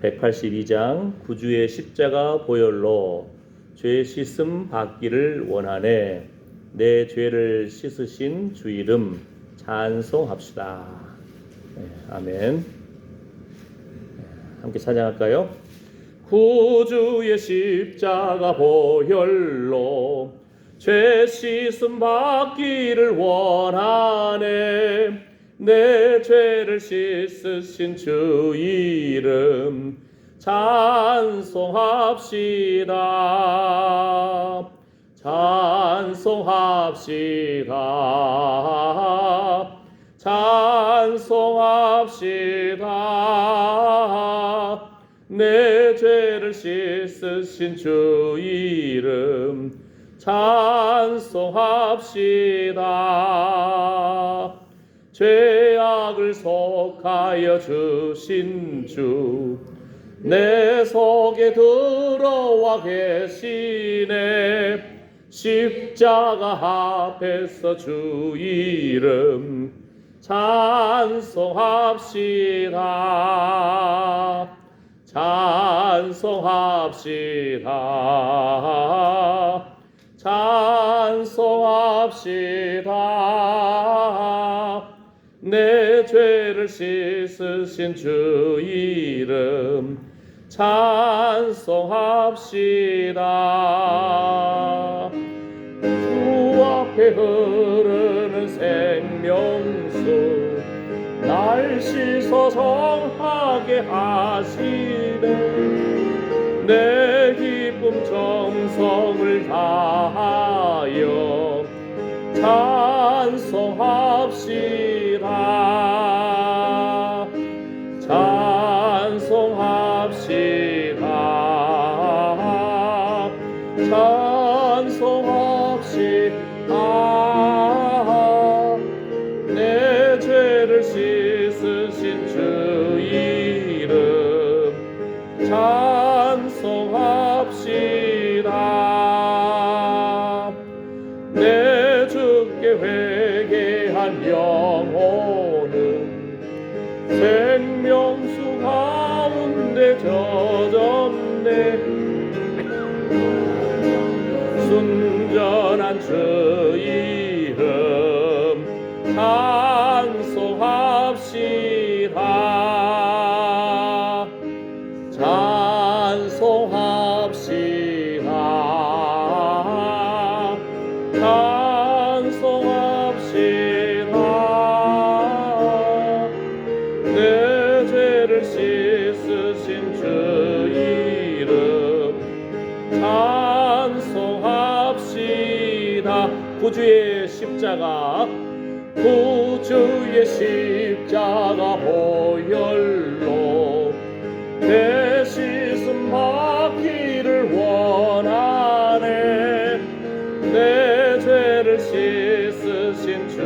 182장 구주의 십자가 보혈로 죄 씻음 받기를 원하네. 내 죄를 씻으신 주 이름 찬송합시다. 아멘. 함께 찬양할까요? 구주의 십자가 보혈로 죄 씻음 받기를 원하네. 내 죄를 씻으신 주 이름 찬송합시다. 찬송합시다. 찬송합시다. 내 죄를 씻으신 주 이름 찬송합시다. 죄악을 속하여 주신 주 내 속에 들어와 계시네. 십자가 앞에서 주 이름 찬송합시다. 찬송합시다. 찬송합시다. 내 죄를 씻으신 주 이름 찬송합시다. 주 앞에 흐르는 생명수 날 씻어 정하게 하시네. 내 기쁨 정성을 다하여 찬송합시다. 찬송합시다. 찬송합시다. 내 죄를 씻으신 주 이름 찬송합시다. 내 주께 회개한 영혼은 생명수 가운데 젖었네. 순전한 주 이름 찬송합시다. 찬송합시다. 찬송합시다. 내 죄를 씻으신 주 이름 찬송합시다. 구주의 십자가 구주의 십자가 보혈로 죄 씻음 받기를 원하네. 내 죄를 씻으신 주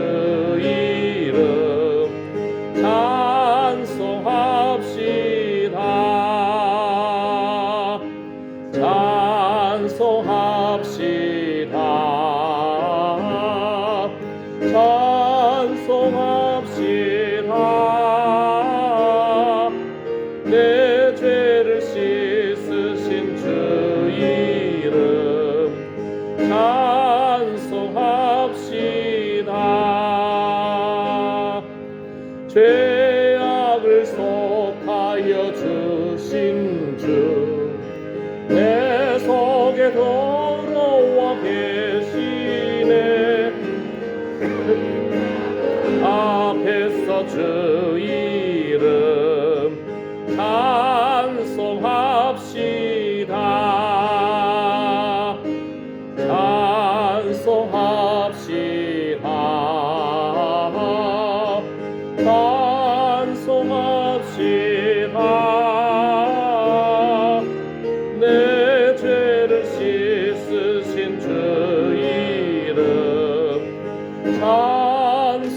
이름 찬송합시다. 찬송합시다. 찬송합시다. 내 죄를 씻으신 주 이름 찬송합시다. 죄악을 속하여 주신 주 내 속에 들어와 계시네. 앞에서 주 이름 찬송합시다. 찬송합시다. 찬송합시다. 내 죄를 씻으신 주 이름 찬송합시다.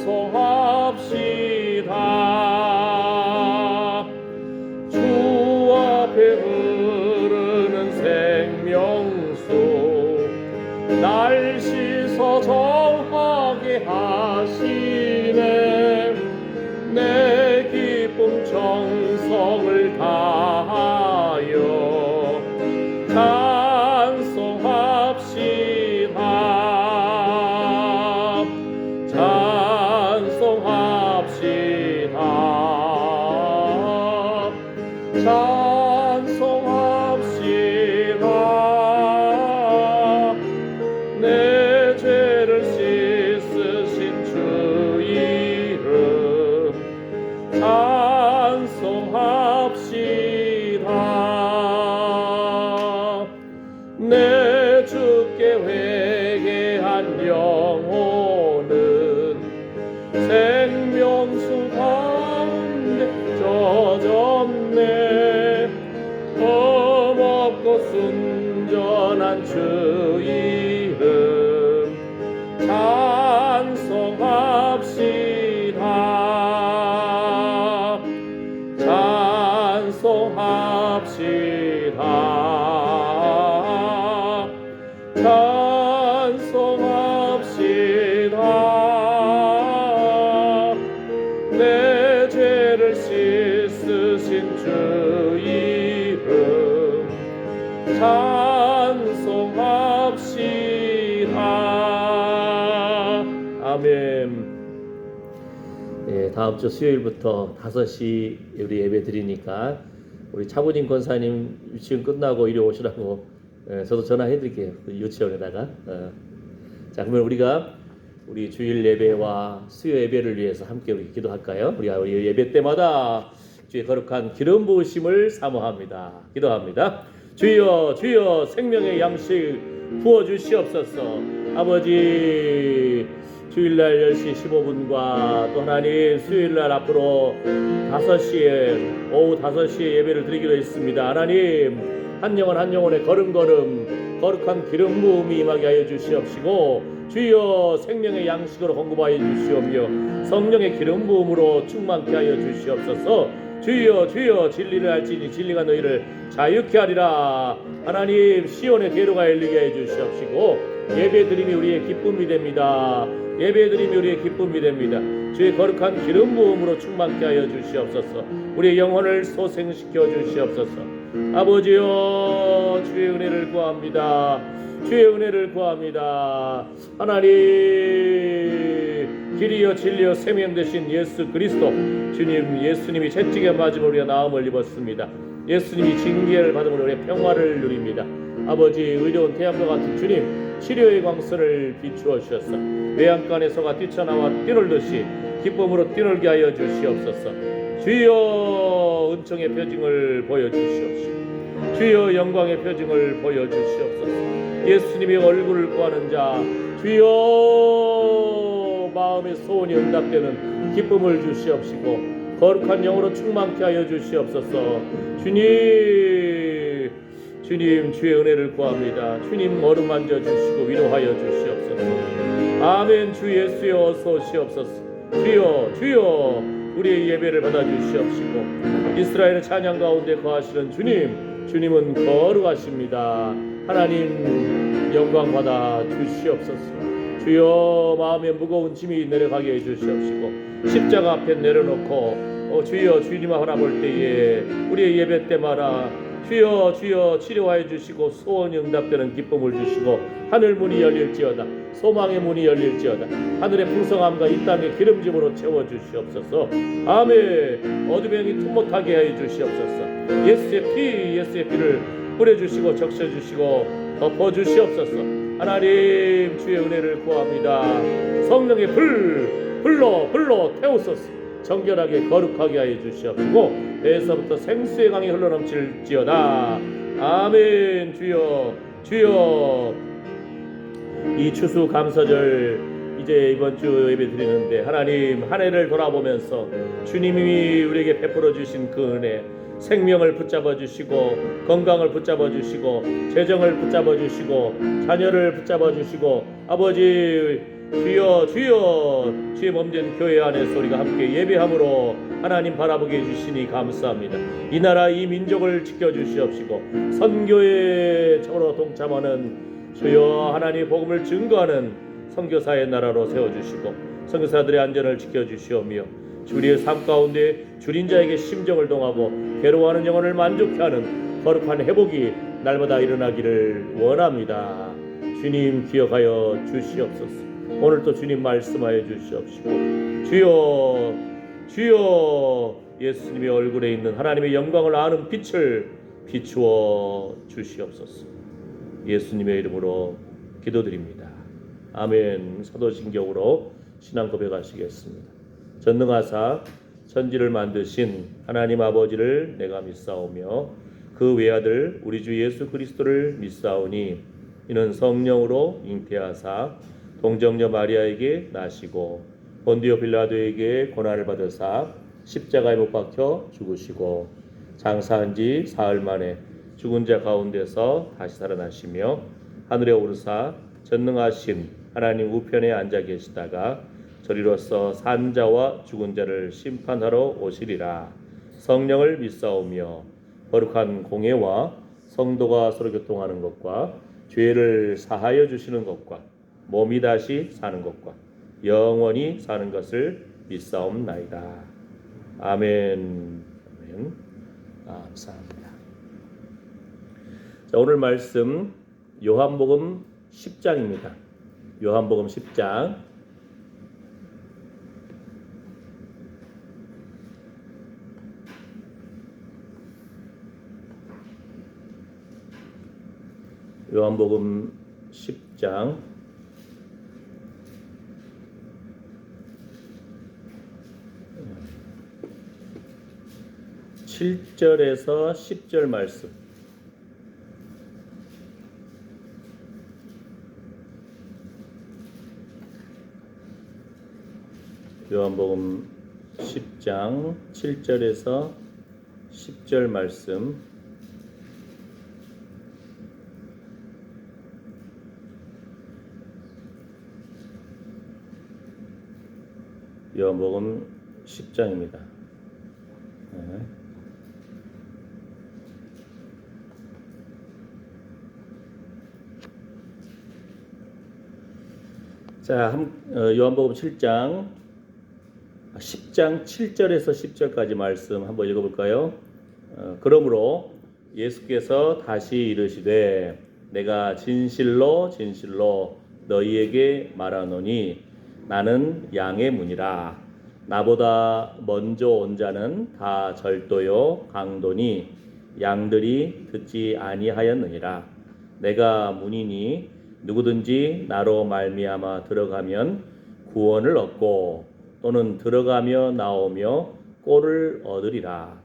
주 앞에 흐르는 생명수 날 씻어 정하게 하시네. 내 기쁨 정성을 다하 찬송합시다. 내 죄를 씻으신 주 이름 찬송합시다. 내 주께 회개한 영혼은 생명수 가운데 젖었네. 험없고 순전한 주 이름 찬송합시다. 찬송합시다. 찬송합시다. 내 죄를 씻으신 주 이름 찬송합시다. 아멘. 네, 다음 주 수요일부터 5시 우리 예배 드리니까 우리 차부진 권사님 유치원 끝나고 이리 오시라고 저도 전화해드릴게요. 유치원에다가. 자, 그러면 우리가 우리 주일 예배와 수요 예배를 위해서 함께 우리 기도할까요? 우리가 우리 예배 때마다 주의 거룩한 기름 부으심을 사모합니다. 기도합니다. 주여, 주여, 생명의 양식 부어 주시옵소서. 아버지, 주일날 10시 15분과 또 하나님 수요일날 앞으로 5시에 오후 5시에 예배를 드리기로 했습니다. 하나님, 한 영혼 한 영혼의 걸음걸음 거룩한 기름 부음이 임하게 하여 주시옵시고, 주여 생명의 양식으로 공급하여 주시오며 성령의 기름 부음으로 충만케 하여 주시옵소서. 주여, 주여, 진리를 알지니 진리가 너희를 자유케 하리라. 하나님, 시온의 대로가 열리게 해 주시옵시고, 예배드림이 우리의 기쁨이 됩니다. 예배드림이 우리의 기쁨이 됩니다. 주의 거룩한 기름 부음으로 충만케 하여 주시옵소서. 우리의 영혼을 소생시켜 주시옵소서. 아버지여, 주의 은혜를 구합니다. 주의 은혜를 구합니다. 하나님, 길이여 진리여 생명 되신 예수 그리스도 주님, 예수님이 채찍에 맞음으로 우리가 나음을 입었습니다. 예수님이 징계를 받음으로 우리의 평화를 누립니다. 아버지, 의로운 태양과 같은 주님, 치료의 광선을 비추어 주셔서 외양간에서가 뛰쳐나와 뛰놀듯이 기쁨으로 뛰놀게 하여 주시옵소서. 주여, 은총의 표징을 보여주시옵시고, 주여, 영광의 표징을 보여주시옵소서. 예수님의 얼굴을 구하는 자, 주여, 마음의 소원이 응답되는 기쁨을 주시옵시고 거룩한 영으로 충만케 하여 주시옵소서. 주님, 주님, 주의 은혜를 구합니다. 주님, 어루만져 주시고 위로하여 주시옵소서. 아멘. 주 예수여, 어서 오시옵소서. 주여, 주여, 우리의 예배를 받아 주시옵시고, 이스라엘의 찬양 가운데 거하시는 주님, 주님은 거룩하십니다. 하나님, 영광 받아 주시옵소서. 주여, 마음에 무거운 짐이 내려가게 해 주시옵시고, 십자가 앞에 내려놓고 주여, 주님을 바라볼 때에 우리의 예배 때마다 주여, 주여, 치료하여 주시고 소원이 응답되는 기쁨을 주시고 하늘 문이 열릴지어다, 소망의 문이 열릴지어다, 하늘의 풍성함과 이 땅의 기름짐으로 채워 주시옵소서. 아멘. 어둠의 영이 투못하게 하여 주시옵소서. 예수의 피를 뿌려주시고 적셔주시고 덮어주시옵소서. 하나님, 주의 은혜를 구합니다. 성령의 불로 태우소서. 정결하게 거룩하게 하여 주시옵시고 배에서부터 생수의 강이 흘러넘칠지어다. 아멘. 주여, 주여, 이 추수 감사절 이제 이번 주 예배 드리는데 하나님, 한 해를 돌아보면서 주님이 우리에게 베풀어 주신 그 은혜, 생명을 붙잡아 주시고 건강을 붙잡아 주시고 재정을 붙잡아 주시고 자녀를 붙잡아 주시고, 아버지, 주여, 주여, 주의 몸된 교회 안에서 우리가 함께 예배함으로 하나님 바라보게 해주시니 감사합니다. 이 나라 이 민족을 지켜주시옵시고 선교에 적으로 동참하는 주여 하나님 복음을 증거하는 선교사의 나라로 세워주시고 선교사들의 안전을 지켜주시오며 우리의 삶 가운데 줄인 자에게 심정을 동하고 괴로워하는 영혼을 만족케 하는 거룩한 회복이 날마다 일어나기를 원합니다. 주님, 기억하여 주시옵소서. 오늘도 주님 말씀하여 주시옵시고, 주여, 주여, 예수님의 얼굴에 있는 하나님의 영광을 아는 빛을 비추어 주시옵소서. 예수님의 이름으로 기도드립니다. 아멘. 사도신경으로 신앙 고백하시겠습니다. 전능하사 천지를 만드신 하나님 아버지를 내가 믿사오며 그 외아들 우리 주 예수 그리스도를 믿사오니 이는 성령으로 잉태하사 동정녀 마리아에게 나시고 본디오 빌라도에게 고난을 받으사 십자가에 못 박혀 죽으시고 장사한 지 사흘 만에 죽은 자 가운데서 다시 살아나시며 하늘에 오르사 전능하신 하나님 우편에 앉아 계시다가 저리로서 산 자와 죽은 자를 심판하러 오시리라. 성령을 믿사오며 거룩한 공예와 성도가 서로 교통하는 것과 죄를 사하여 주시는 것과 몸이 다시 사는 것과 영원히 사는 것을 믿사옵나이다. 아멘. 아멘. 감사합니다. 자, 오늘 말씀 요한복음 10장입니다. 요한복음 10장 요한복음 10장 7절에서 10절 말씀. 요한복음 10장 7절에서 10절 말씀. 요한복음 10장입니다. 네. 자, 요한복음 7장 10장 7절에서 10절까지 말씀 한번 읽어볼까요? 그러므로 예수께서 다시 이르시되 내가 진실로 진실로 너희에게 말하노니 나는 양의 문이라. 나보다 먼저 온 자는 다 절도요 강도니 양들이 듣지 아니하였느니라. 내가 문이니 누구든지 나로 말미암아 들어가면 구원을 얻고 또는 들어가며 나오며 꼴을 얻으리라.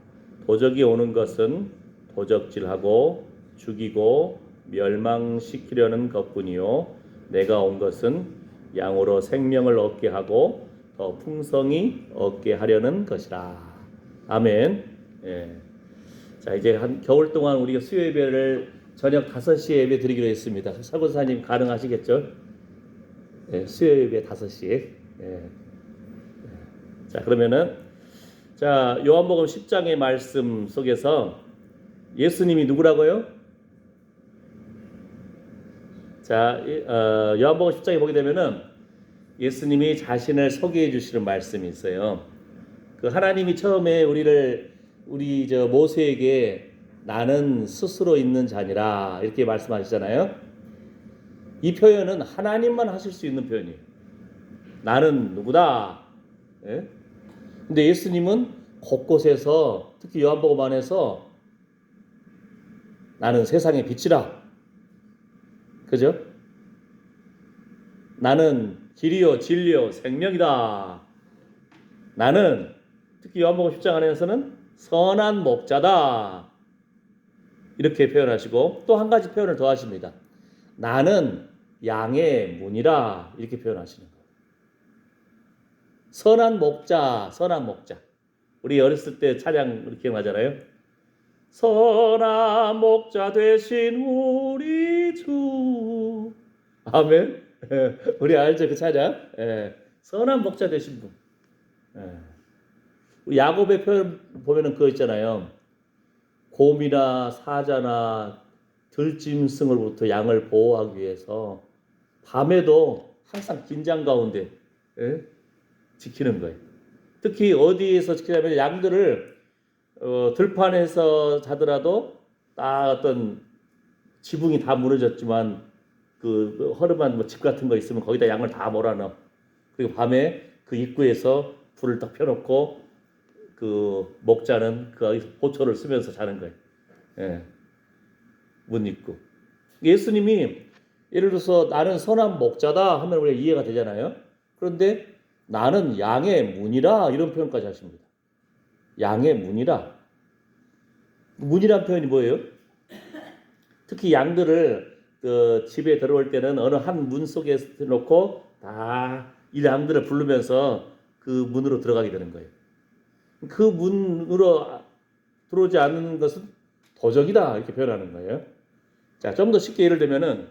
도적이 오는 것은 도적질하고 죽이고 멸망시키려는 것뿐이요 내가 온 것은 양으로 생명을 얻게 하고 더 풍성히 얻게 하려는 것이라. 아멘. 예. 자, 이제 한 겨울 동안 우리가 수요 예배를 저녁 5시에 예배 드리기로 했습니다. 사고사님 가능하시겠죠? 예, 수요 예배 5시에. 예. 자, 그러면은 자, 요한복음 10장의 말씀 속에서 예수님이 누구라고요? 자, 요한복음 10장에 보게 되면은 예수님이 자신을 소개해 주시는 말씀이 있어요. 그 하나님이 처음에 우리 모세에게 나는 스스로 있는 자니라 이렇게 말씀하시잖아요. 이 표현은 하나님만 하실 수 있는 표현이에요. 나는 누구다. 예? 근데 예수님은 곳곳에서 특히 요한복음 안에서 나는 세상의 빛이라. 그죠? 나는 길이요 진리요 생명이다. 나는 특히 요한복음 10장 안에서는 선한 목자다. 이렇게 표현하시고 또 한 가지 표현을 더 하십니다. 나는 양의 문이라 이렇게 표현하시는 거예요. 선한 목자, 선한 목자. 우리 어렸을 때 찬양 기억나잖아요. 선한 목자 되신 우리 주. 아멘. 우리 알죠 그 찬양? 선한 목자 되신 분. 우리 야곱의 표현 보면은 그거 있잖아요. 곰이나 사자나 들짐승으로부터 양을 보호하기 위해서 밤에도 항상 긴장 가운데 지키는 거예요. 특히 어디에서 지키냐면 양들을 들판에서 자더라도 딱 어떤 지붕이 다 무너졌지만 그 허름한 집 같은 거 있으면 거기다 양을 다 몰아넣어. 그리고 밤에 그 입구에서 불을 딱 펴놓고 그 목자는 그 보초를 쓰면서 자는 거예요. 예, 문 입구. 예수님이 예를 들어서 나는 선한 목자다 하면 우리가 이해가 되잖아요. 그런데 나는 양의 문이라 이런 표현까지 하십니다. 양의 문이라. 문이란 표현이 뭐예요? 특히 양들을 그 집에 들어올 때는 어느 한 문 속에 놓고 다 이 양들을 부르면서 그 문으로 들어가게 되는 거예요. 그 문으로 들어오지 않는 것은 도적이다 이렇게 표현하는 거예요. 자, 좀 더 쉽게 예를 들면은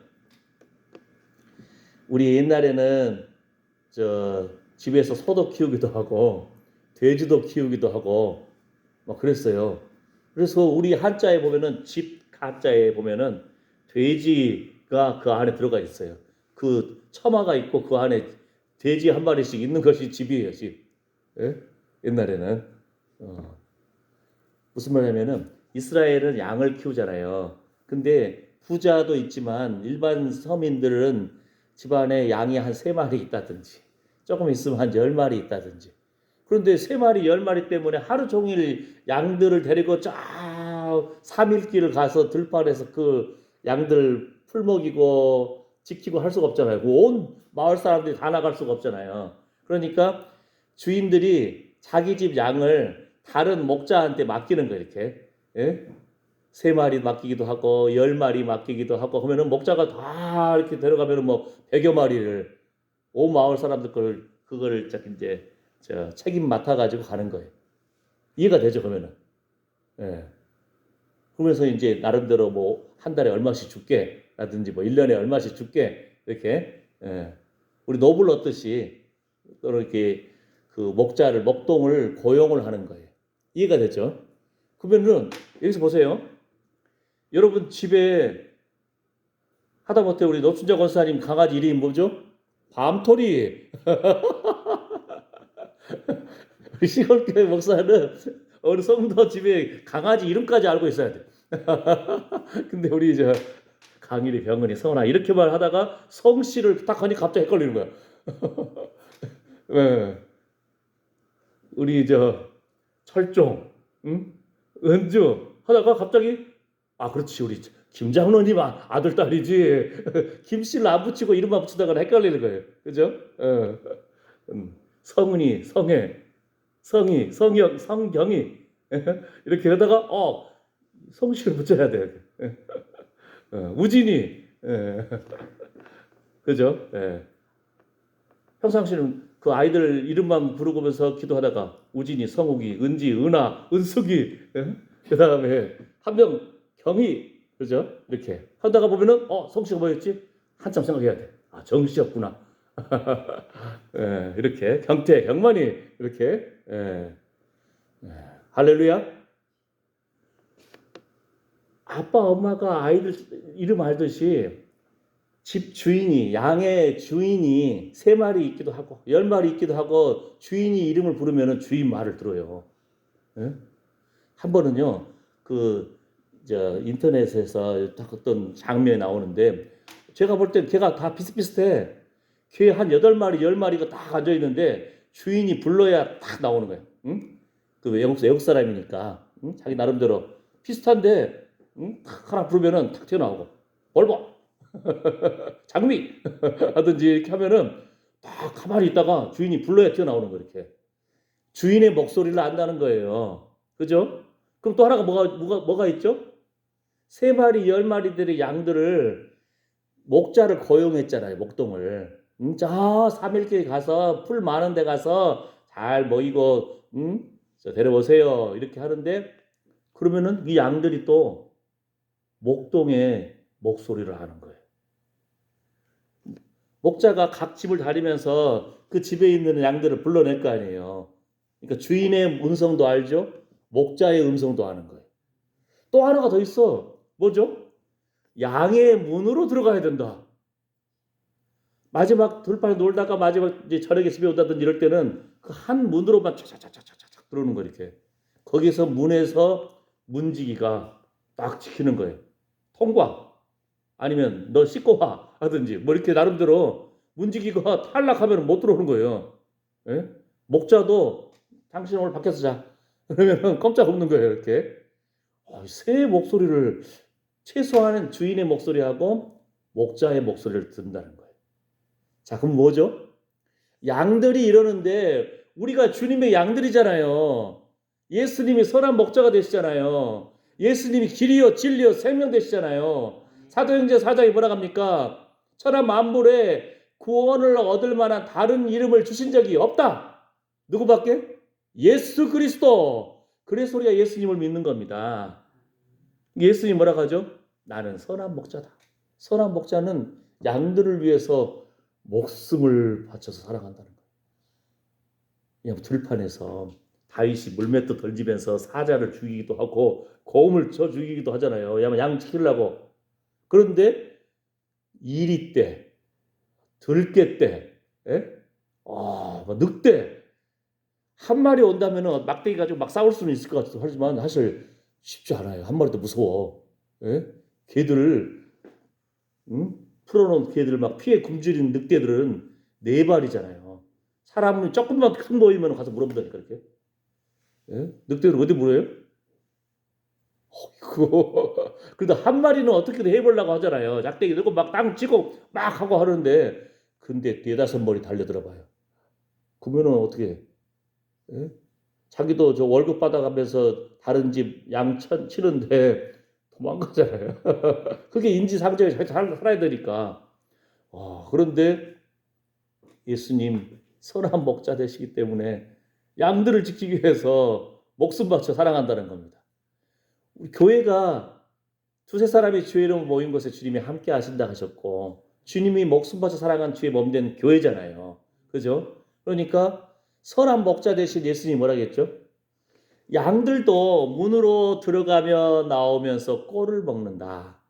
우리 옛날에는 저 집에서 소도 키우기도 하고 돼지도 키우기도 하고 막 그랬어요. 그래서 우리 한자에 보면은 집 한자에 보면은 돼지가 그 안에 들어가 있어요. 그 처마가 있고 그 안에 돼지 한 마리씩 있는 것이 집이에요, 집. 예? 옛날에는 무슨 말이냐면은 이스라엘은 양을 키우잖아요. 근데 부자도 있지만 일반 서민들은 집안에 양이 한 3마리 있다든지 조금 있으면 한 10마리 있다든지 그런데 3마리 10마리 때문에 하루 종일 양들을 데리고 쫙 3일길을 가서 들판에서 그 양들 풀먹이고 지키고 할 수가 없잖아요. 온 마을 사람들이 다 나갈 수가 없잖아요. 그러니까 주인들이 자기 집 양을 다른 목자한테 맡기는 거예요. 이렇게. 예? 3마리 맡기기도 하고 10마리 맡기기도 하고 그러면은 목자가 다 이렇게 데려가면은 뭐 100여 마리를 온 마을 사람들 그걸 이제 책임 맡아 가지고 가는 거예요. 이해가 되죠, 그러면은. 예. 그러면서 이제 나름대로 뭐 한 달에 얼마씩 줄게 라든지 뭐 1년에 얼마씩 줄게 이렇게 우리 노블 얻듯이 또 이렇게 그 목자를 목동을 고용을 하는 거예요. 이해가 되죠? 그러면은 여기서 보세요. 여러분 집에 하다못해 우리 노춘자 권사님 강아지 이름이 뭐죠? 밤토리. 시골교회 목사는 어느 성도 집에 강아지 이름까지 알고 있어야 돼. 근데 우리 저 강일이 병은이 서은아 이렇게만 하다가 성씨를 딱 하니 갑자기 헷갈리는 거야. 네. 우리 저 철종, 응? 은주 하다가 갑자기 그렇지 우리 김 장로님 아들 딸이지 김씨를 안 붙이고 이름만 붙이다가 헷갈리는 거예요. 그죠? 성은이, 성혜, 성희, 성영, 성경이 이렇게 하다가 성씨를 붙여야 돼. 우진이, 그죠? 평상시는 그 아이들 이름만 부르면서 기도하다가 우진이, 성욱이, 은지, 은하, 은숙이, 그 다음에 한 명 경희, 그죠? 이렇게 하다가 보면은 성씨가 뭐였지? 한참 생각해야 돼. 정씨였구나. 이렇게 경태, 경만이 이렇게 할렐루야. 아빠 엄마가 아이들 이름 알듯이 집 주인이 양의 주인이 3마리 있기도 하고 10마리 있기도 하고 주인이 이름을 부르면은 주인 말을 들어요. 한 번은요 인터넷에서 딱 어떤 장면이 나오는데 제가 볼 땐 걔가 다 비슷비슷해. 걔 한 8마리 10마리가 딱 앉아 있는데 주인이 불러야 딱 나오는 거예요. 응? 그 외국 사람이니까 자기 나름대로 비슷한데 탁 하나 부르면은 탁 튀어나오고 볼보 장미 하든지 이렇게 하면은 딱 가만히 있다가 주인이 불러야 튀어나오는 거 이렇게 주인의 목소리를 안다는 거예요. 그죠? 그럼 또 하나가 뭐가 있죠? 3마리 10마리들의 양들을 목자를 고용했잖아요. 목동을. 저 3일길 가서 풀 많은 데 가서 잘 모이고 데려오세요. 이렇게 하는데 그러면은 이 양들이 또 목동의 목소리를 하는 거예요. 목자가 각 집을 다니면서 그 집에 있는 양들을 불러낼 거 아니에요. 그러니까 주인의 음성도 알죠. 목자의 음성도 아는 거예요. 또 하나가 더 있어. 뭐죠? 양의 문으로 들어가야 된다. 마지막 들판에 놀다가 마지막 이제 저녁에 집에 온다든지 이럴 때는 그 한 문으로만 착착착착착 들어오는 거 이렇게. 거기서 문에서 문지기가 딱 지키는 거예요. 통과. 아니면 너 씻고 와 하든지 뭐 이렇게 나름대로 문지기가 탈락하면 못 들어오는 거예요. 예? 목자도 당신 오늘 밖에서 자. 그러면 깜짝 없는 거예요, 이렇게. 새 목소리를, 최소한 주인의 목소리하고 목자의 목소리를 듣는다는 거예요. 자, 그럼 뭐죠? 양들이 이러는데 우리가 주님의 양들이잖아요. 예수님이 선한 목자가 되시잖아요. 예수님이 길이요 진리요 생명 되시잖아요. 사도행전 4장에 뭐라 합니까? 천하 만물에 구원을 얻을 만한 다른 이름을 주신 적이 없다. 누구밖에? 예수 그리스도. 그래서 우리가 예수님을 믿는 겁니다. 예수님 뭐라고 하죠? 나는 선한 목자다. 선한 목자는 양들을 위해서 목숨을 바쳐서 살아간다는 거예요. 그냥 들판에서 다윗이 물맷도 던지면서 사자를 죽이기도 하고 곰을 쳐 죽이기도 하잖아요. 왜냐하면 양 지키려고. 그런데 이리 때, 들깨 때, 늑대 한 마리 온다면 막대기 가지고 막 싸울 수는 있을 것 같아도 하지만 사실 쉽지 않아요. 한 마리도 무서워. 개들을 풀어놓은 개들 막 피해 굶주린 늑대들은 네 발이잖아요. 사람은 조금만 큰 보이면 가서 물어본다니까 이렇게. 늑대들 어디 물어요? 그래도 한 마리는 어떻게든 해보려고 하잖아요. 작대기 들고 막 땅 치고 막 하고 하는데 근데 네다섯 마리 달려들어 봐요. 그러면은 어떻게 해? 자기도 저 월급 받아가면서 다른 집 양 치는데 도망가잖아요. 그게 인지상정이 잘 살아야 되니까. 그런데 예수님 선한 목자 되시기 때문에 양들을 지키기 위해서 목숨 바쳐 사랑한다는 겁니다. 우리 교회가 두세 사람이 주의 이름으로 모인 곳에 주님이 함께 하신다 하셨고 주님이 목숨 바쳐 사랑한 주의 몸된 교회잖아요. 그죠? 그러니까 선한 목자 되신 예수님이 뭐라겠죠? 양들도 문으로 들어가며 나오면서 꼴을 먹는다.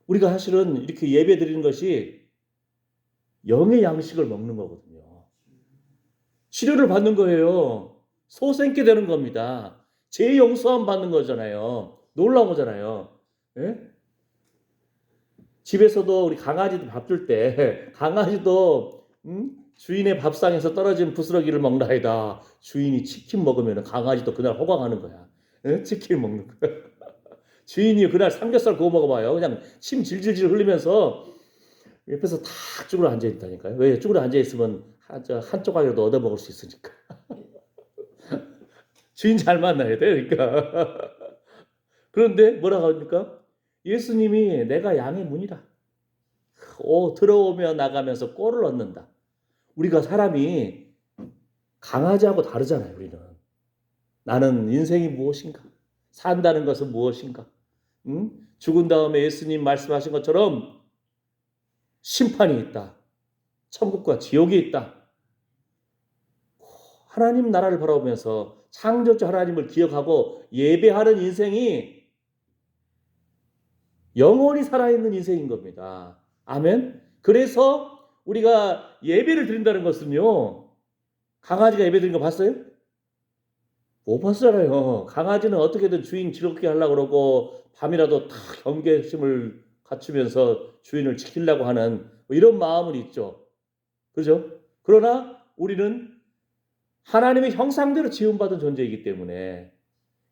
우리가 사실은 이렇게 예배 드리는 것이 영의 양식을 먹는 거거든요. 치료를 받는 거예요. 소생케 되는 겁니다. 죄 용서함 받는 거잖아요. 놀라운 거잖아요. 집에서도 우리 강아지도 밥 줄 때 강아지도 주인의 밥상에서 떨어진 부스러기를 먹나이다. 주인이 치킨 먹으면 강아지도 그날 호강하는 거야. 치킨 먹는 거야. 주인이 그날 삼겹살 구워 먹어봐요. 그냥 침 질질질 흘리면서 옆에서 다 쭈그려 앉아 있다니까요. 왜? 쭈그려 앉아 있으면 한 조각이라도 얻어 먹을 수 있으니까. 주인 잘 만나야 돼. 그러니까. 그런데 뭐라고 합니까? 예수님이 내가 양의 문이다. 들어오며 나가면서 꼴을 얻는다. 우리가 사람이 강아지하고 다르잖아요. 우리는. 나는 인생이 무엇인가? 산다는 것은 무엇인가? 죽은 다음에 예수님 말씀하신 것처럼 심판이 있다. 천국과 지옥이 있다. 하나님 나라를 바라보면서 창조주 하나님을 기억하고 예배하는 인생이 영원히 살아있는 인생인 겁니다. 아멘. 그래서 우리가 예배를 드린다는 것은요. 강아지가 예배 드리는 거 봤어요? 못 봤잖아요. 강아지는 어떻게든 주인 즐겁게 하려고 그러고 밤이라도 다 경계심을 갖추면서 주인을 지키려고 하는 이런 마음은 있죠. 그죠? 그러나 우리는 하나님의 형상대로 지음받은 존재이기 때문에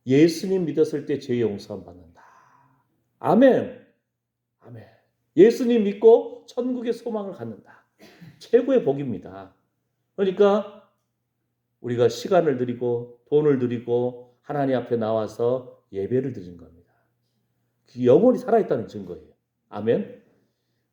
예수님 믿었을 때 죄 용서함 받는다. 아멘. 아멘. 예수님 믿고 천국의 소망을 갖는다. 최고의 복입니다. 그러니까 우리가 시간을 드리고 돈을 드리고 하나님 앞에 나와서 예배를 드린 겁니다. 영혼이 살아있다는 증거예요. 아멘.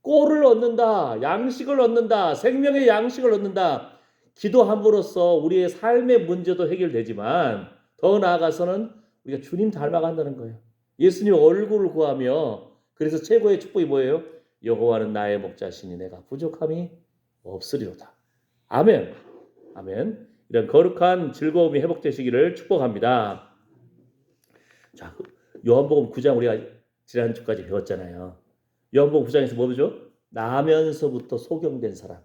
꼴을 얻는다. 양식을 얻는다. 생명의 양식을 얻는다. 기도함으로써 우리의 삶의 문제도 해결되지만 더 나아가서는 우리가 주님 닮아간다는 거예요. 예수님 얼굴을 구하며 그래서 최고의 축복이 뭐예요? 여호와는 나의 목자시니 내가 부족함이 없으리로다. 아멘. 아멘. 이런 거룩한 즐거움이 회복되시기를 축복합니다. 자, 요한복음 9장 우리가 지난주까지 배웠잖아요. 요한복음 9장에서 뭐죠? 나면서부터 소경된 사람.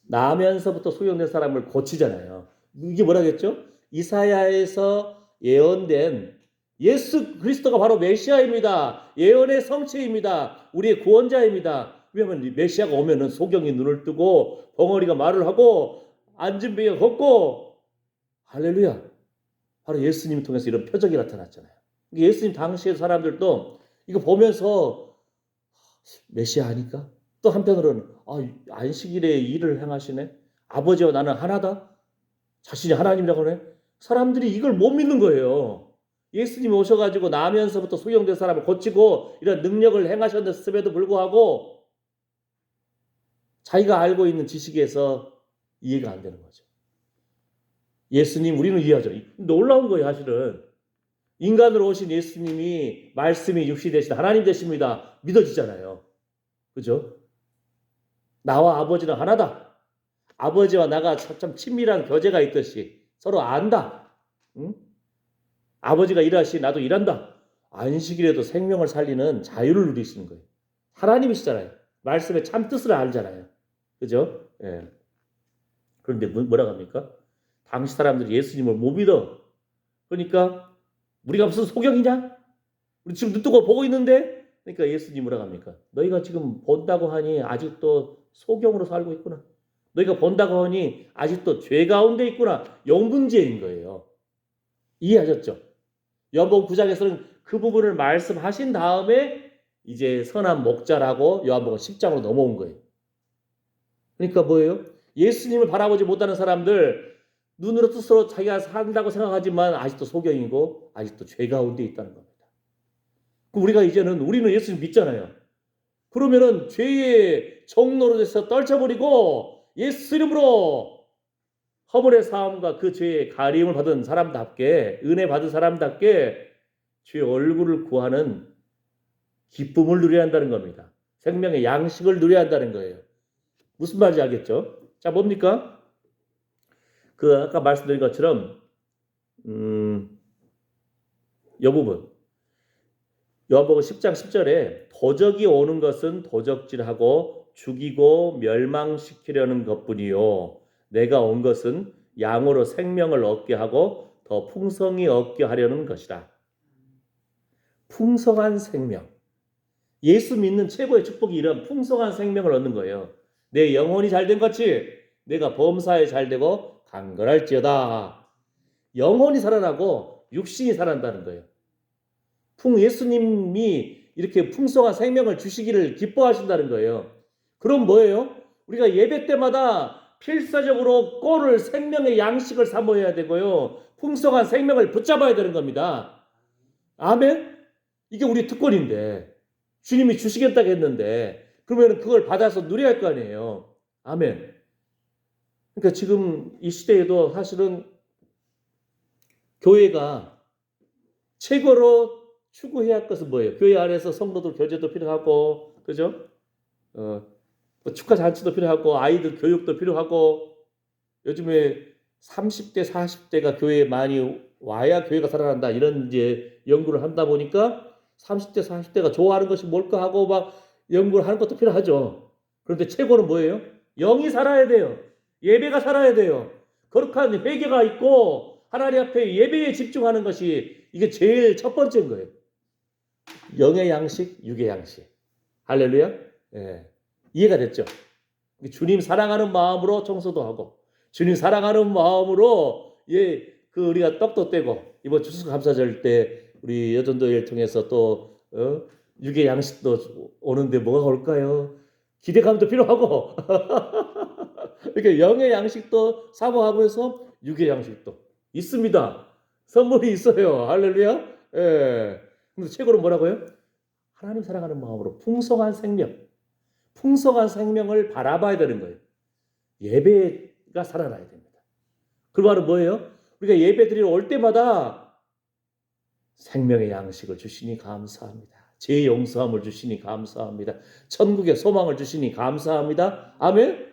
나면서부터 소경된 사람을 고치잖아요. 이게 뭐라겠죠? 이사야에서 예언된 예수 그리스도가 바로 메시아입니다. 예언의 성취입니다. 우리의 구원자입니다. 왜냐하면 메시아가 오면은 소경이 눈을 뜨고 벙어리가 말을 하고 앉은 배가 걷고 할렐루야. 바로 예수님 통해서 이런 표적이 나타났잖아요. 예수님 당시의 사람들도 이거 보면서 메시아 아닐까? 또 한편으로는 안식일에 일을 행하시네. 아버지와 나는 하나다. 자신이 하나님이라고 하네. 사람들이 이걸 못 믿는 거예요. 예수님이 오셔가지고 나면서부터 소경된 사람을 고치고 이런 능력을 행하셨음에도 불구하고 자기가 알고 있는 지식에서 이해가 안 되는 거죠. 예수님 우리는 이해하죠. 놀라운 거예요 사실은. 인간으로 오신 예수님이 말씀이 육신이 되신 하나님 되십니다. 믿어지잖아요. 그죠? 나와 아버지는 하나다. 아버지와 나가 참 친밀한 교제가 있듯이 서로 안다. 응? 아버지가 일하시 나도 일한다. 안식일에도 생명을 살리는 자유를 누리시는 거예요. 하나님이시잖아요. 말씀의 참 뜻을 알잖아요. 그죠? 예. 그런데 뭐라고 합니까? 당시 사람들이 예수님을 못 믿어. 그러니까 우리가 무슨 소경이냐? 우리 지금 눈 뜨고 보고 있는데? 그러니까 예수님 뭐라고 합니까? 너희가 지금 본다고 하니 아직도 소경으로 살고 있구나. 너희가 본다고 하니 아직도 죄 가운데 있구나. 영문제인 거예요. 이해하셨죠? 요한복음 9장에서는 그 부분을 말씀하신 다음에 이제 선한 목자라고 요한복음 10장으로 넘어온 거예요. 그러니까 뭐예요? 예수님을 바라보지 못하는 사람들 눈으로 뜻으로 자기가 산다고 생각하지만 아직도 소경이고 아직도 죄 가운데 있다는 겁니다. 우리가 이제는 우리는 예수님 믿잖아요. 그러면은 죄의 종로로 돼서 떨쳐버리고 예수 이름으로 허물의 사함과 그 죄의 가림을 받은 사람답게 은혜 받은 사람답게 주의 얼굴을 구하는 기쁨을 누려야 한다는 겁니다. 생명의 양식을 누려야 한다는 거예요. 무슨 말인지 알겠죠? 자, 뭡니까? 그 아까 말씀드린 것처럼 이 부분 요한복음 10장 10절에 도적이 오는 것은 도적질하고 죽이고 멸망시키려는 것뿐이요 내가 온 것은 양으로 생명을 얻게 하고 더 풍성히 얻게 하려는 것이다. 풍성한 생명. 예수 믿는 최고의 축복이 이런 풍성한 생명을 얻는 거예요. 내 영혼이 잘된 같이 내가 범사에 잘되고 강건할지어다. 영혼이 살아나고 육신이 살아난다는 거예요. 예수님이 이렇게 풍성한 생명을 주시기를 기뻐하신다는 거예요. 그럼 뭐예요? 우리가 예배 때마다 필사적으로 꼴을 생명의 양식을 사모해야 되고요. 풍성한 생명을 붙잡아야 되는 겁니다. 아멘? 이게 우리 특권인데 주님이 주시겠다고 했는데 그러면 그걸 받아서 누려야 할 거 아니에요. 아멘. 그러니까 지금 이 시대에도 사실은 교회가 최고로 추구해야 할 것은 뭐예요? 교회 안에서 성도들 교제도 필요하고, 그죠? 축하 잔치도 필요하고, 아이들 교육도 필요하고, 요즘에 30대, 40대가 교회에 많이 와야 교회가 살아난다. 이런 이제 연구를 한다 보니까 30대, 40대가 좋아하는 것이 뭘까 하고 막 연구를 하는 것도 필요하죠. 그런데 최고는 뭐예요? 영이 살아야 돼요. 예배가 살아야 돼요. 거룩한 회개가 있고, 하나님 앞에 예배에 집중하는 것이 이게 제일 첫 번째인 거예요. 영의 양식, 육의 양식. 할렐루야. 예. 이해가 됐죠? 주님 사랑하는 마음으로 청소도 하고, 주님 사랑하는 마음으로 우리가 떡도 떼고 이번 추수감사절 때 우리 여전도회를 통해서 또 육의 양식도 오는데 뭐가 올까요? 기대감도 필요하고, 이렇게 영의 양식도 사모하면서 육의 양식도 있습니다. 선물이 있어요. 할렐루야. 예. 근데 최고로 뭐라고요? 하나님 사랑하는 마음으로 풍성한 생명을 바라봐야 되는 거예요. 예배가 살아나야 됩니다. 그 말은 뭐예요? 우리가 예배 드리러 올 때마다 생명의 양식을 주시니 감사합니다. 제 용서함을 주시니 감사합니다. 천국의 소망을 주시니 감사합니다. 아멘.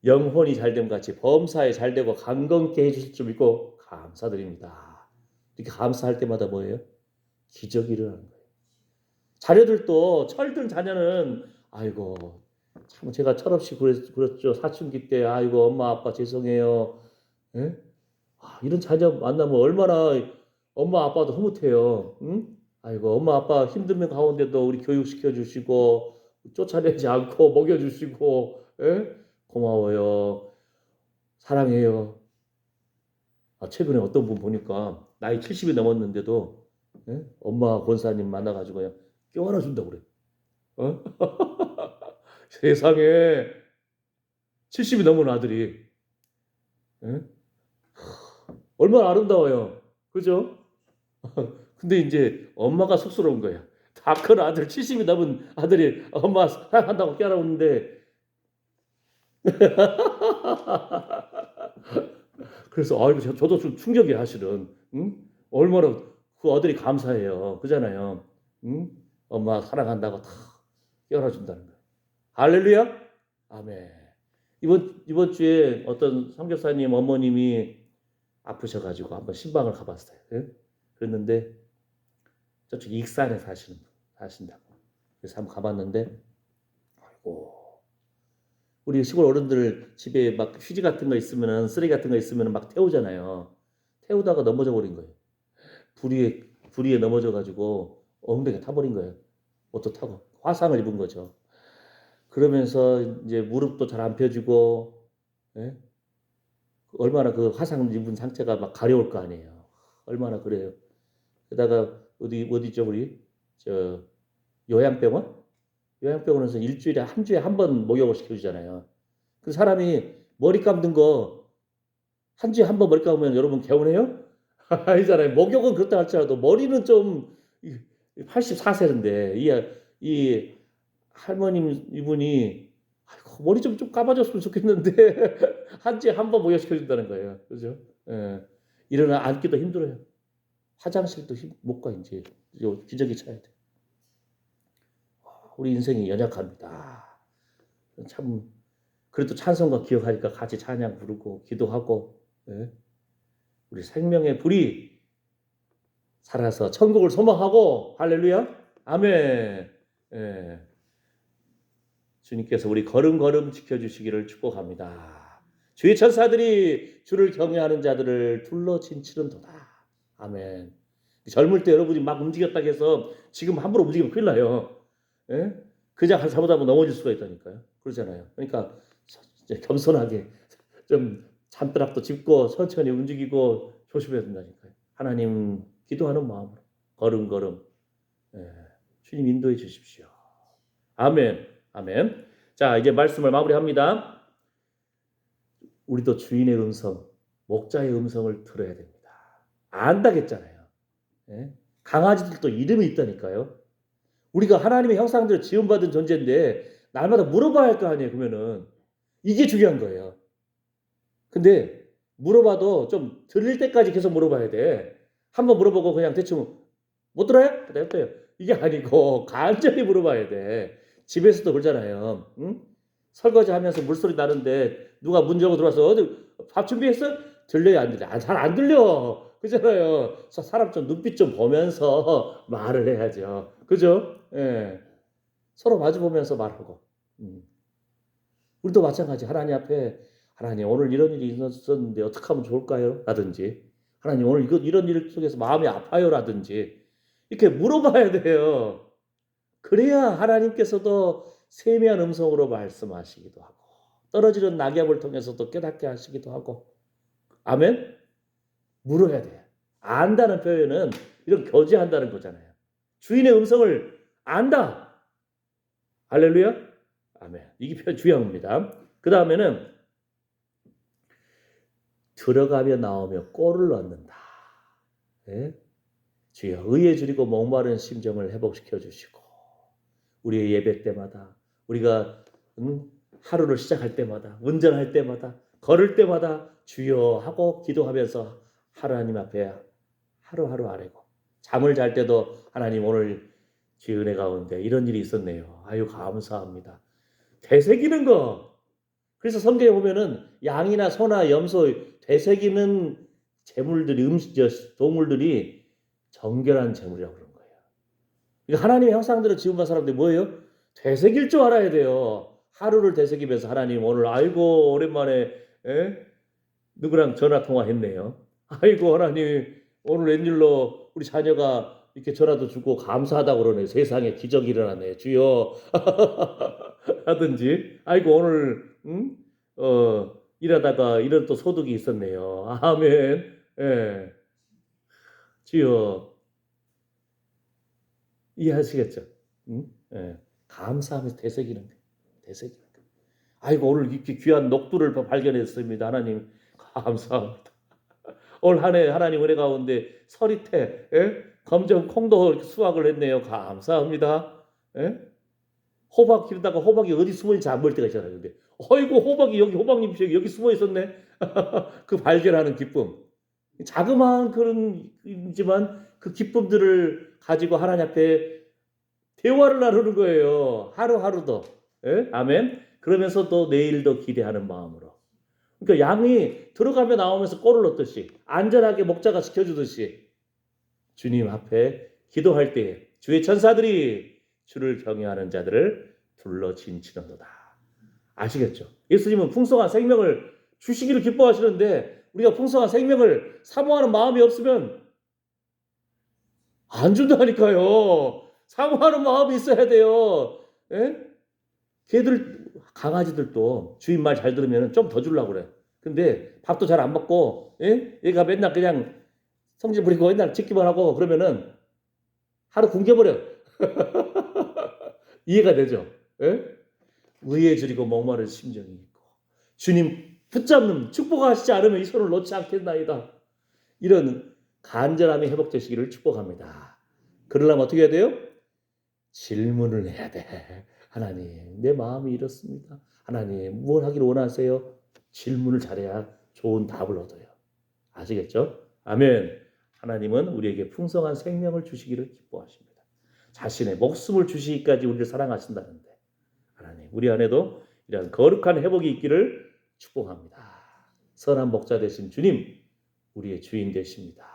영혼이 잘됨 같이 범사에 잘되고 강건케 해주실 줄 믿고 감사드립니다. 이렇게 감사할 때마다 뭐예요? 기적이 일어나는 거예요. 자녀들도 철든 자녀는 아이고 참 제가 철없이 그랬죠. 사춘기 때 아이고 엄마 아빠 죄송해요. 예? 이런 자녀 만나면 얼마나 엄마 아빠도 흐뭇해요. 응? 아이고 엄마 아빠 힘든 가운데도 우리 교육시켜 주시고 쫓아내지 않고 먹여주시고 예? 고마워요. 사랑해요. 최근에 어떤 분 보니까 나이 70이 넘었는데도 엄마 권사님 만나가지고 그냥 껴안아 준다고 그래. 어? 세상에 70이 넘은 아들이 예? 얼마나 아름다워요. 그죠? 근데 이제 엄마가 쑥스러운 거야. 다 큰 아들 70이 넘은 아들이 엄마 사랑한다고 껴안았는데 그래서 아이고 저도 좀 충격이야 사실은. 응? 얼마나 그 아들이 감사해요. 그잖아요. 응? 엄마 사랑한다고 다 껴안아준다는 거야. 할렐루야. 아멘. 이번 주에 어떤 선교사님 어머님이 아프셔가지고 한번 신방을 가봤어요. 예? 그랬는데 저쪽 익산에 사신다고. 그래서 한번 가봤는데 아이고 우리 시골 어른들 집에 막 휴지 같은 거 있으면은 쓰레기 같은 거 있으면은 막 태우잖아요. 태우다가 넘어져 버린 거예요. 불 위에 넘어져 가지고 엉덩이에 타버린 거예요. 옷도 타고 화상을 입은 거죠. 그러면서 이제 무릎도 잘 안 펴지고 예? 얼마나 그 화상 입은 상태가 막 가려울 거 아니에요. 얼마나 그래요. 게다가 어디죠 우리 저 요양병원? 요양병원에서 일주일에 한 주에 한 번 목욕을 시켜주잖아요. 그 사람이 머리 감는 거 한 주에 한 번 머리 감으면 여러분 개운해요? 아니잖아요. 목욕은 그렇다 할지라도 머리는 좀 84세인데 이 할머님 이분이 아이고, 머리 좀 감아줬으면 좋겠는데 한 주에 한 번 목욕 시켜준다는 거예요. 그죠? 예. 일어나 앉기도 힘들어요. 화장실도 못 가 이제 기저귀 차야 돼. 우리 인생이 연약합니다. 참 그래도 찬송가 기억하니까 같이 찬양 부르고 기도하고 예? 우리 생명의 불이 살아서 천국을 소망하고 할렐루야 아멘. 예. 주님께서 우리 걸음걸음 지켜주시기를 축복합니다. 주의 천사들이 주를 경외하는 자들을 둘러 진치는도다. 아멘. 젊을 때 여러분이 막 움직였다고 해서 지금 함부로 움직이면 큰일 나요. 예? 그냥 잘못하면 넘어질 수가 있다니까요. 그러잖아요. 그러니까 겸손하게 좀 잔벼락도 짚고 천천히 움직이고 조심해야 된다니까요. 하나님 기도하는 마음으로 걸음걸음 주님 인도해 주십시오. 아멘. 아멘. 자 이제 말씀을 마무리합니다. 우리도 주인의 음성, 목자의 음성을 들어야 됩니다. 안다겠잖아요. 예? 강아지들도 이름이 있다니까요. 우리가 하나님의 형상대로 지음받은 존재인데 날마다 물어봐야 할 거 아니에요. 그러면은 이게 중요한 거예요. 근데 물어봐도 좀 들릴 때까지 계속 물어봐야 돼. 한번 물어보고 그냥 대충 못 들어요? 그래요. 이게 아니고 간절히 물어봐야 돼. 집에서도 그러잖아요. 응? 설거지 하면서 물소리 나는데 누가 문 열고 들어와서 어디 밥 준비했어? 들려요 안 들려? 잘 안 들려. 그잖아요. 사람 좀 눈빛 좀 보면서 말을 해야죠. 그죠? 예. 서로 마주 보면서 말하고. 우리도 마찬가지. 하나님 앞에 하나님 오늘 이런 일이 있었는데 어떻게 하면 좋을까요? 라든지 하나님 오늘 이런 일 속에서 마음이 아파요? 라든지 이렇게 물어봐야 돼요. 그래야 하나님께서도 세미한 음성으로 말씀하시기도 하고 떨어지는 낙엽을 통해서도 깨닫게 하시기도 하고 아멘? 물어야 돼요. 안다는 표현은 이런 교제한다는 거잖아요. 주인의 음성을 안다. 할렐루야. 아멘. 이게 중요합니다. 그 다음에는 들어가며 나오며 꼴을 얻는다. 네? 주여 의에 줄이고 목마른 심정을 회복시켜 주시고 우리의 예배 때마다 우리가 하루를 시작할 때마다 운전할 때마다 걸을 때마다 주여 하고 기도하면서 하나님 앞에 하루하루 아뢰고 잠을 잘 때도 하나님 오늘 주의 은혜 가운데 이런 일이 있었네요. 아유 감사합니다. 되새기는 거. 그래서 성경에 보면은 양이나 소나 염소 되새기는 재물들이 동물들이 정결한 재물이라고 그러는 거예요. 그러니까 하나님의 형상대로 지음받은 사람들이 뭐예요? 되새길 줄 알아야 돼요. 하루를 되새기면서 하나님 오늘 아이고 오랜만에 누구랑 전화 통화했네요. 아이고 하나님 오늘 웬일로 우리 자녀가 이렇게 전화도 주고 감사하다고 그러네. 세상에 기적이 일어나네. 주여 하든지 아이고 오늘 일하다가 이런 또 소득이 있었네요. 아멘. 예. 주여, 이해하시겠죠? 응? 예. 감사하면서 되새기는 거예요. 되새기는 거예요. 아이고, 오늘 이렇게 귀한 녹두를 발견했습니다. 하나님, 감사합니다. 올 한 해 하나님 은혜 가운데 서리태, 예? 검정 콩도 이렇게 수확을 했네요. 감사합니다. 예? 호박 기르다가 호박이 어디 숨어있는지 안 보일 때가 있잖아요. 근데 어이구, 호박이 여기, 호박잎이 여기 숨어 있었네. 그 발견하는 기쁨. 자그마한 그런 이지만 그 기쁨들을 가지고 하나님 앞에 대화를 나누는 거예요. 하루하루도. 예? 아멘. 그러면서 또 내일도 기대하는 마음으로. 그러니까 양이 들어가며 나오면서 꼴을 넣듯이 안전하게 목자가 지켜주듯이 주님 앞에 기도할 때에 주의 천사들이 주를 경외하는 자들을 둘러 진치는도다. 아시겠죠? 예수님은 풍성한 생명을 주시기를 기뻐하시는데 우리가 풍성한 생명을 사모하는 마음이 없으면 안 준다니까요. 사모하는 마음이 있어야 돼요. 예? 걔들, 강아지들도 주인 말 잘 들으면 좀 더 주려고 그래. 근데 밥도 잘 안 먹고, 예? 얘가 맨날 그냥 성질 부리고 맨날 짖기만 하고 그러면은 하루 굶겨버려. 이해가 되죠? 예? 의에 줄이고 목마른 심정이 있고 주님 붙잡는 축복하시지 않으면 이 손을 놓지 않겠나이다. 이런 간절함이 회복되시기를 축복합니다. 그러려면 어떻게 해야 돼요? 질문을 해야 돼. 하나님, 내 마음이 이렇습니다. 하나님, 무엇 하기를 원하세요? 질문을 잘해야 좋은 답을 얻어요. 아시겠죠? 아멘. 하나님은 우리에게 풍성한 생명을 주시기를 기뻐하십니다. 자신의 목숨을 주시기까지 우리를 사랑하신다는데 하나님, 우리 안에도 이런 거룩한 회복이 있기를 축복합니다. 선한 목자 되신 주님, 우리의 주인 되십니다.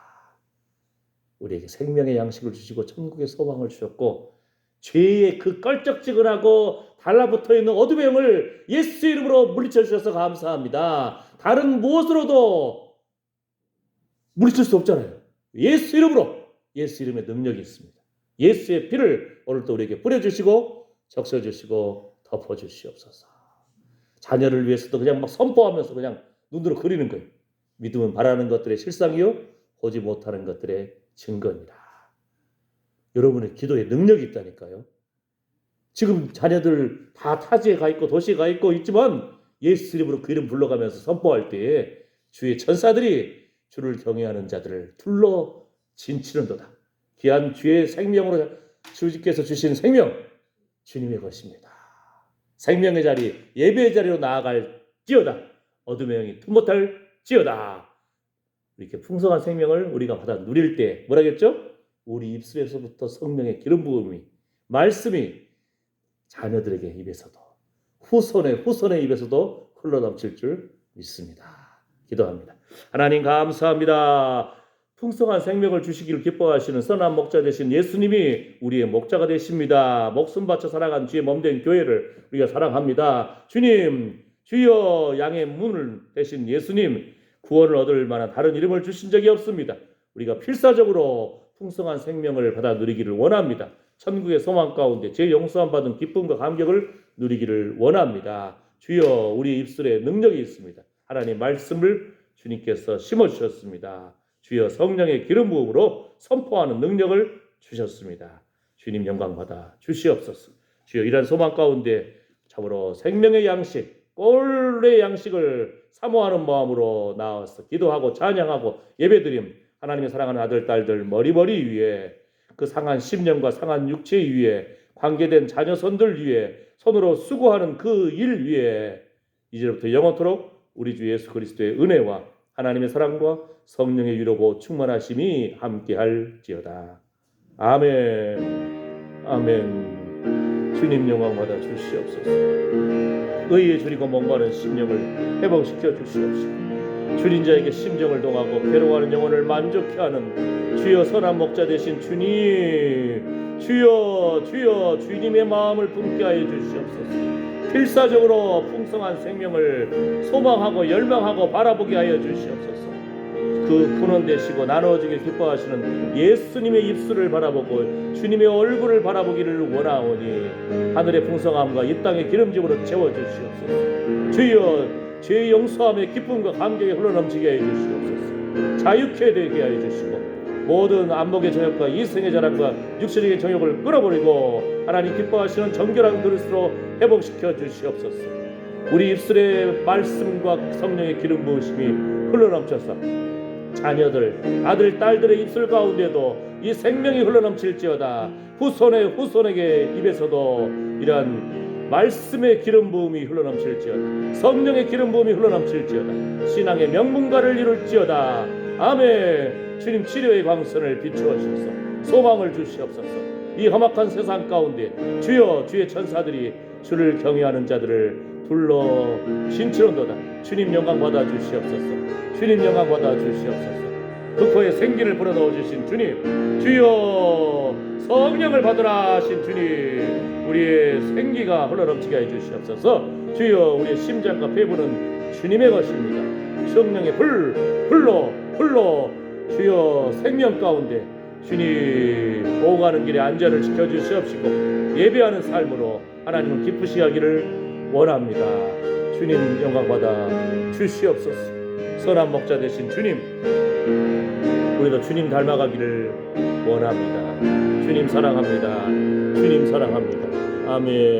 우리에게 생명의 양식을 주시고 천국의 소망을 주셨고 죄의 그 껄쩍지근하고 달라붙어 있는 어둠의 영을 예수 이름으로 물리쳐 주셔서 감사합니다. 다른 무엇으로도 물리칠 수 없잖아요. 예수 이름으로, 예수 이름의 능력이 있습니다. 예수의 피를 오늘도 우리에게 뿌려주시고 적셔주시고 덮어주시옵소서. 자녀를 위해서도 그냥 막 선포하면서 그냥 눈으로 그리는 거예요. 믿음은 바라는 것들의 실상이요 보지 못하는 것들의 증거입니다. 여러분의 기도에 능력이 있다니까요. 지금 자녀들 다 타지에 가 있고 도시에 가 있고 있지만 예수 이름으로 그 이름 불러가면서 선포할 때에 주의 천사들이 주를 경외하는 자들을 둘러 진치는도다. 귀한 주의 생명으로 주님께서 주신 생명 주님의 것입니다. 생명의 자리, 예배의 자리로 나아갈지어다. 어둠의 영이 틈 못할지어다. 이렇게 풍성한 생명을 우리가 받아 누릴 때 뭐라겠죠? 우리 입술에서부터 성령의 기름 부음이, 말씀이 자녀들에게 입에서도 후손의 입에서도 흘러넘칠 줄 믿습니다. 기도합니다. 하나님 감사합니다. 풍성한 생명을 주시기를 기뻐하시는 선한 목자 되신 예수님이 우리의 목자가 되십니다. 목숨 바쳐 살아간 주의 몸된 교회를 우리가 사랑합니다. 주님, 주여, 양의 문을 대신 예수님, 구원을 얻을 만한 다른 이름을 주신 적이 없습니다. 우리가 필사적으로 풍성한 생명을 받아 누리기를 원합니다. 천국의 소망 가운데 제 용서함 받은 기쁨과 감격을 누리기를 원합니다. 주여, 우리 입술에 능력이 있습니다. 하나님 말씀을 주님께서 심어주셨습니다. 주여, 성령의 기름 부음으로 선포하는 능력을 주셨습니다. 주님 영광 받아 주시옵소서. 주여, 이러한 소망 가운데 참으로 생명의 양식, 꼴의 양식을 사모하는 마음으로 나와서 기도하고 찬양하고 예배드림, 하나님의 사랑하는 아들 딸들 머리머리 위에, 그 상한 심령과 상한 육체 위에, 관계된 자녀손들 위에, 손으로 수고하는 그 일 위에 이제부터 영원토록 우리 주 예수 그리스도의 은혜와 하나님의 사랑과 성령의 위로고 충만하심이 함께할지어다. 아멘. 아멘. 주님 영광 받아 주시옵소서. 의에 줄이고 목마른 심령을 회복시켜 주시옵소서. 줄인 자에게 심정을 동하고 괴로워하는 영혼을 만족케 하는 주여, 선한 목자 되신 주님, 주여, 주여, 주님의 마음을 품게 하여 주시옵소서. 필사적으로 풍성한 생명을 소망하고 열망하고 바라보게 하여 주시옵소서. 그 근원되시고 나누어지길 기뻐하시는 예수님의 입술을 바라보고 주님의 얼굴을 바라보기를 원하오니 하늘의 풍성함과 이 땅의 기름짐으로 채워주시옵소서. 주여, 죄의 용서함의 기쁨과 감격에 흘러넘치게 해 주시옵소서. 자유케 되게 하여 주시고 모든 안목의 정욕과 이성의 자랑과 육신의 정욕을 끌어버리고 하나님 기뻐하시는 정결한 그릇으로 회복시켜 주시옵소서. 우리 입술에 말씀과 성령의 기름 부으심이 흘러넘쳐서 자녀들, 아들, 딸들의 입술 가운데도 이 생명이 흘러넘칠지어다. 후손에게 입에서도 이러한 말씀의 기름 부음이 흘러넘칠지어다. 성령의 기름 부음이 흘러넘칠지어다. 신앙의 명문가를 이룰지어다. 아멘. 주님 치료의 광선을 비추어주셔서 소망을 주시옵소서. 이 험악한 세상 가운데 주여, 주의 천사들이 주를 경외하는 자들을 불러 신치론도다. 주님 영광 받아 주시옵소서. 주님 영광 받아 주시옵소서. 그 생기를 불어넣어 주신 주님, 주여 성령을 받으라 하신 주님, 우리의 생기가 흘러넘치게 해 주시옵소서. 주여, 우리의 심장과 폐부는 주님의 것입니다. 성령의 불로 주여 생명 가운데 주님 오가는 길에 안전을 지켜주시옵시고 예배하는 삶으로 하나님을 기쁘시게 하기를 원합니다. 주님 영광 받아 주시옵소서. 선한 목자 되신 주님, 우리도 주님 닮아가기를 원합니다. 주님 사랑합니다. 주님 사랑합니다. 아멘.